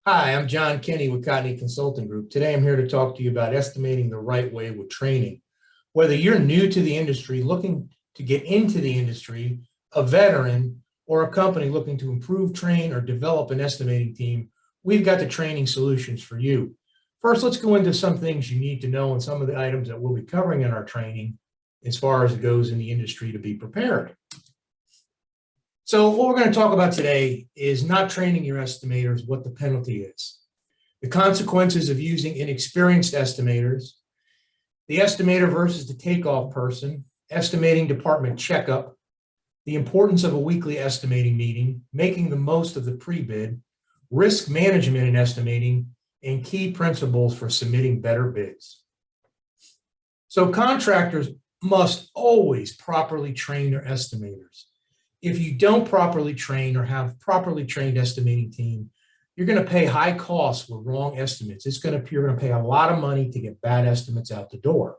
Hi, I'm John Kenny with Cotney Consulting Group. Today I'm here to talk to you about estimating the right way with training. Whether you're new to the industry, looking to get into the industry, a veteran, or a company looking to improve, train, or develop an estimating team, we've got the training solutions for you. First, let's go into some things you need to know and some of the items that we'll be covering in our training as far as it goes in the industry to be prepared. So what we're going to talk about today is not training your estimators, what the penalty is, the consequences of using inexperienced estimators, the estimator versus the takeoff person, estimating department checkup, the importance of a weekly estimating meeting, making the most of the pre-bid, risk management in estimating, and key principles for submitting better bids. So contractors must always properly train their estimators. If you don't properly train or have properly trained estimating team, you're going to pay high costs with wrong estimates. You're going to pay a lot of money to get bad estimates out the door.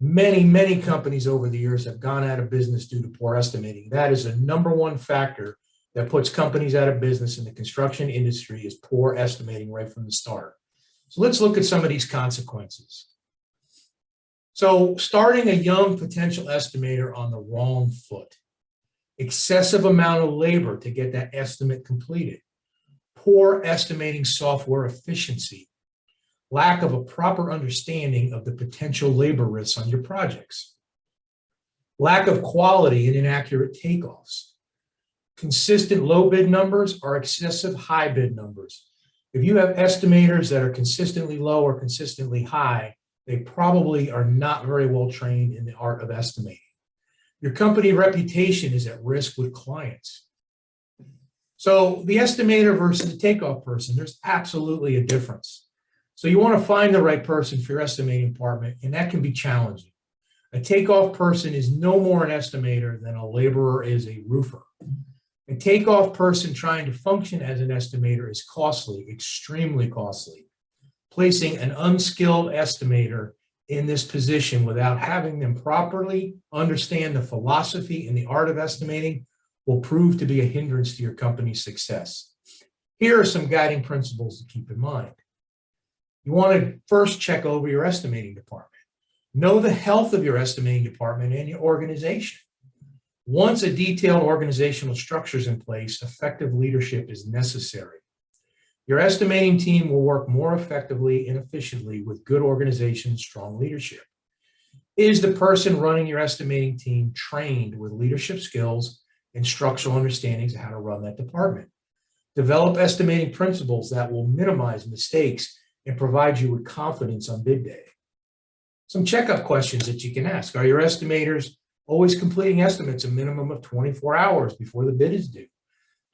Many companies over the years have gone out of business due to poor estimating. That is the number one factor that puts companies out of business in the construction industry is poor estimating right from the start. So let's look at some of these consequences. So starting a young potential estimator on the wrong foot. Excessive amount of labor to get that estimate completed, poor estimating software efficiency, lack of a proper understanding of the potential labor risks on your projects, lack of quality and inaccurate takeoffs, consistent low bid numbers or excessive high bid numbers. If you have estimators that are consistently low or consistently high, they probably are not very well trained in the art of estimating. Your company reputation is at risk with clients. So the estimator versus the takeoff person, there's absolutely a difference. So you want to find the right person for your estimating department, and that can be challenging. A takeoff person is no more an estimator than a laborer is a roofer. A takeoff person trying to function as an estimator is costly, extremely costly. Placing an unskilled estimator in this position without having them properly understand the philosophy and the art of estimating will prove to be a hindrance to your company's success. Here are some guiding principles to keep in mind. You want to first check over your estimating department. Know the health of your estimating department and your organization. Once a detailed organizational structure is in place, effective leadership is necessary. Your estimating team will work more effectively and efficiently with good organization and strong leadership. Is the person running your estimating team trained with leadership skills and structural understandings of how to run that department? Develop estimating principles that will minimize mistakes and provide you with confidence on bid day. Some checkup questions that you can ask. Are your estimators always completing estimates a minimum of 24 hours before the bid is due?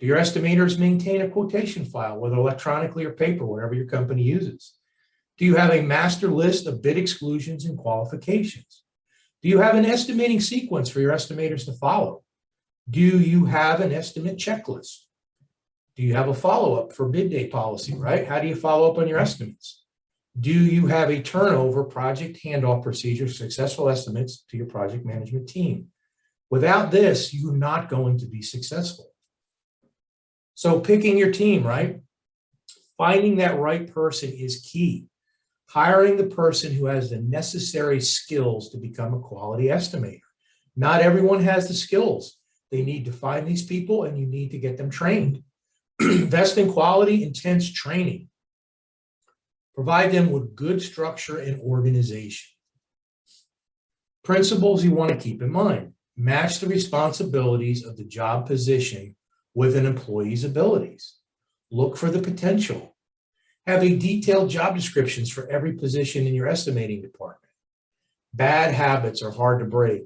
Do your estimators maintain a quotation file, whether electronically or paper, whatever your company uses? Do you have a master list of bid exclusions and qualifications? Do you have an estimating sequence for your estimators to follow? Do you have an estimate checklist? Do you have a follow-up for bid day policy, right? How do you follow up on your estimates? Do you have a turnover project handoff procedure, successful estimates to your project management team? Without this, you're not going to be successful. So picking your team, right? Finding that right person is key. Hiring the person who has the necessary skills to become a quality estimator. Not everyone has the skills. They need to find these people and you need to get them trained. Invest in quality, intense training. Provide them with good structure and organization. Principles you want to keep in mind. Match the responsibilities of the job position with an employee's abilities. Look for the potential. Have a detailed job descriptions for every position in your estimating department. Bad habits are hard to break,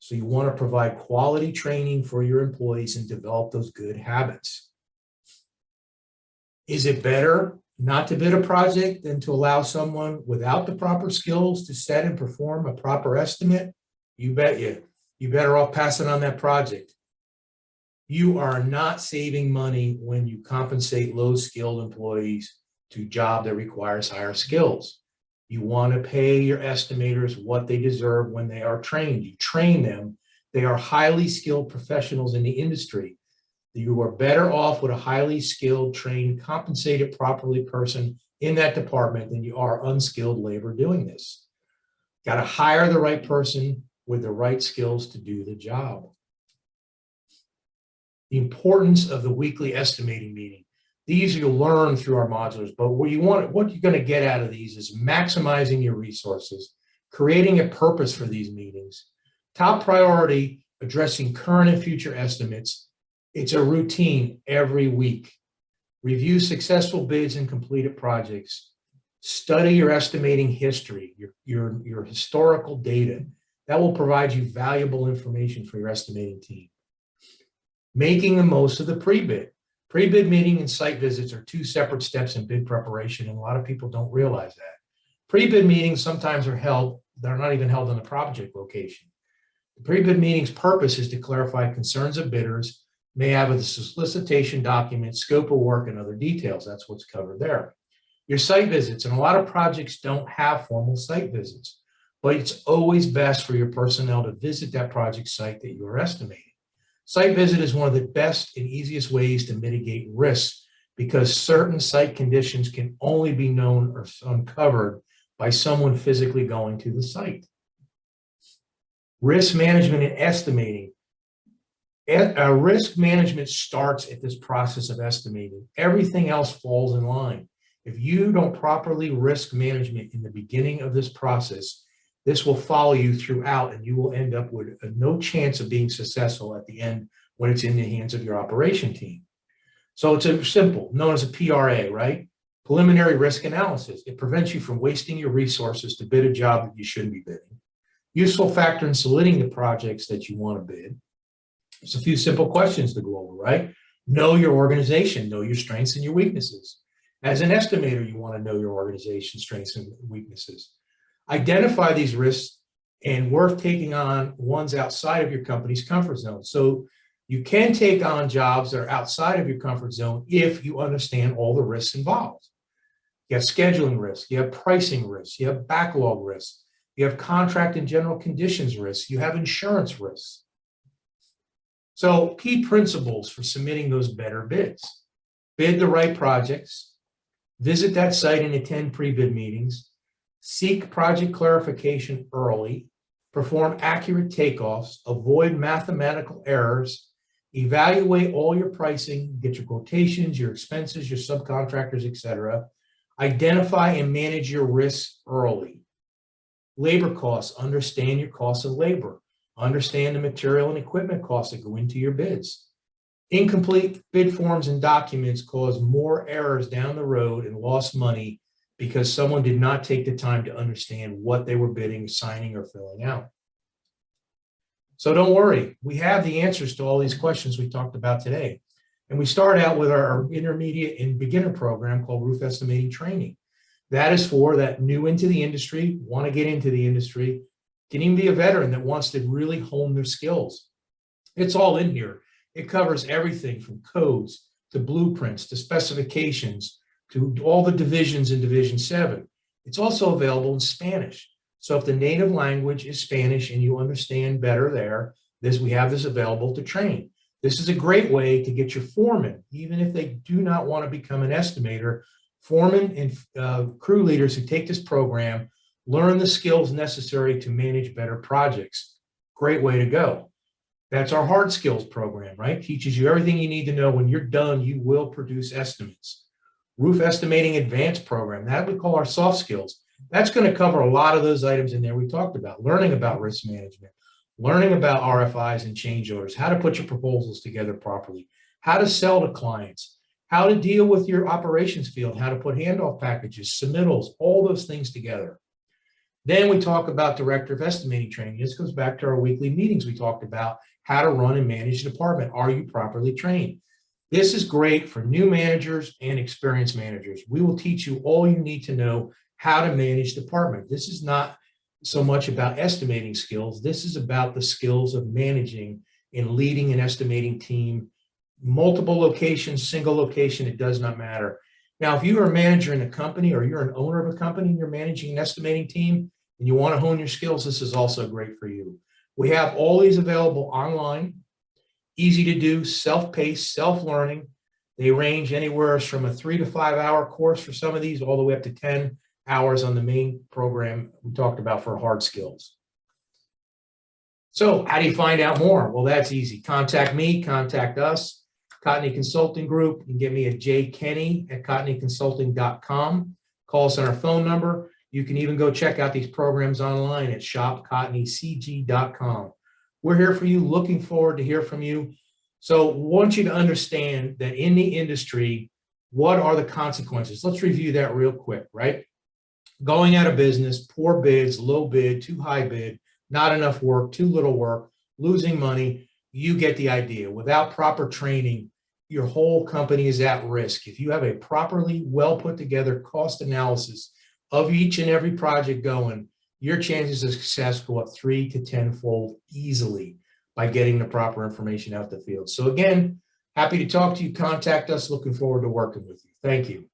so you want to provide quality training for your employees and develop those good habits. Is it better not to bid a project than to allow someone without the proper skills to set and perform a proper estimate? You bet you. You're better off passing on that project. You are not saving money when you compensate low-skilled employees to a job that requires higher skills. You want to pay your estimators what they deserve when they are trained. You train them. They are highly skilled professionals in the industry. You are better off with a highly skilled, trained, compensated properly person in that department than you are unskilled labor doing this. Got to hire the right person with the right skills to do the job. The importance of the weekly estimating meeting. These you'll learn through our modulars, but what you're going to get out of these is maximizing your resources, creating a purpose for these meetings. Top priority, addressing current and future estimates. It's a routine every week. Review successful bids and completed projects. Study your estimating history, your historical data. That will provide you valuable information for your estimating team. Making the most of the pre-bid. Pre-bid meeting and site visits are two separate steps in bid preparation, and a lot of people don't realize that. Pre-bid meetings sometimes are held, they're not even held on the project location. The pre-bid meeting's purpose is to clarify concerns of bidders may have with the solicitation document, scope of work, and other details. That's what's covered there. Your site visits, and a lot of projects don't have formal site visits, but it's always best for your personnel to visit that project site that you're estimating. Site visit is one of the best and easiest ways to mitigate risks because certain site conditions can only be known or uncovered by someone physically going to the site. Risk management and estimating. Risk management starts at this process of estimating. Everything else falls in line. If you don't properly risk management in the beginning of this process, this will follow you throughout, and you will end up with no chance of being successful at the end when it's in the hands of your operation team. So it's a simple, known as a PRA, right? Preliminary risk analysis. It prevents you from wasting your resources to bid a job that you shouldn't be bidding. Useful factor in selecting the projects that you want to bid. There's a few simple questions to go over, right? Know your organization, know your strengths and your weaknesses. As an estimator, you want to know your organization's strengths and weaknesses. Identify these risks and worth taking on ones outside of your company's comfort zone. So you can take on jobs that are outside of your comfort zone if you understand all the risks involved. You have scheduling risks, you have pricing risks, you have backlog risks, you have contract and general conditions risks, you have insurance risks. So key principles for submitting those better bids. Bid the right projects, visit that site and attend pre-bid meetings, seek project clarification early, perform accurate takeoffs, avoid mathematical errors, evaluate all your pricing, get your quotations, your expenses, your subcontractors, etc. Identify and manage your risks early. Labor costs, understand your costs of labor. Understand the material and equipment costs that go into your bids. Incomplete bid forms and documents cause more errors down the road and lost money because someone did not take the time to understand what they were bidding, signing, or filling out. So don't worry, we have the answers to all these questions we talked about today. And we start out with our intermediate and beginner program called Roof Estimating Training. That is for that new into the industry, want to get into the industry, can even be a veteran that wants to really hone their skills. It's all in here. It covers everything from codes to blueprints to specifications to all the divisions in Division 7. It's also available in Spanish. So if the native language is Spanish and you understand better there, we have this available to train. This is a great way to get your foreman, even if they do not want to become an estimator. Foremen and crew leaders who take this program learn the skills necessary to manage better projects. Great way to go. That's our hard skills program, right? Teaches you everything you need to know. When you're done, you will produce estimates. Roof Estimating Advanced program, that we call our soft skills. That's going to cover a lot of those items in there we talked about. Learning about risk management, learning about RFIs and change orders, how to put your proposals together properly, how to sell to clients, how to deal with your operations field, how to put handoff packages, submittals, all those things together. Then we talk about Director of Estimating Training. This goes back to our weekly meetings. We talked about how to run and manage the department. Are you properly trained? This is great for new managers and experienced managers. We will teach you all you need to know how to manage the department. This is not so much about estimating skills. This is about the skills of managing and leading an estimating team, multiple locations, single location, it does not matter. Now, if you are a manager in a company or you're an owner of a company and you're managing an estimating team and you want to hone your skills, this is also great for you. We have all these available online. Easy to do, self-paced, self-learning. They range anywhere from a 3 to 5 hour course for some of these, all the way up to 10 hours on the main program we talked about for hard skills. So how do you find out more? Well, that's easy. Contact me, contact us, Cotney Consulting Group. You can get me at jkenny@cotneyconsulting.com. Call us on our phone number. You can even go check out these programs online at shopcotneycg.com. We're here for you, looking forward to hear from you. So want you to understand that in the industry, what are the consequences? Let's review that real quick, right? Going out of business, poor bids, low bid, too high bid, not enough work, too little work, losing money. You get the idea. Without proper training, your whole company is at risk. If you have a properly well put together cost analysis of each and every project going, your chances of success go up 3 to 10-fold easily by getting the proper information out the field. So again, happy to talk to you. Contact us. Looking forward to working with you. Thank you.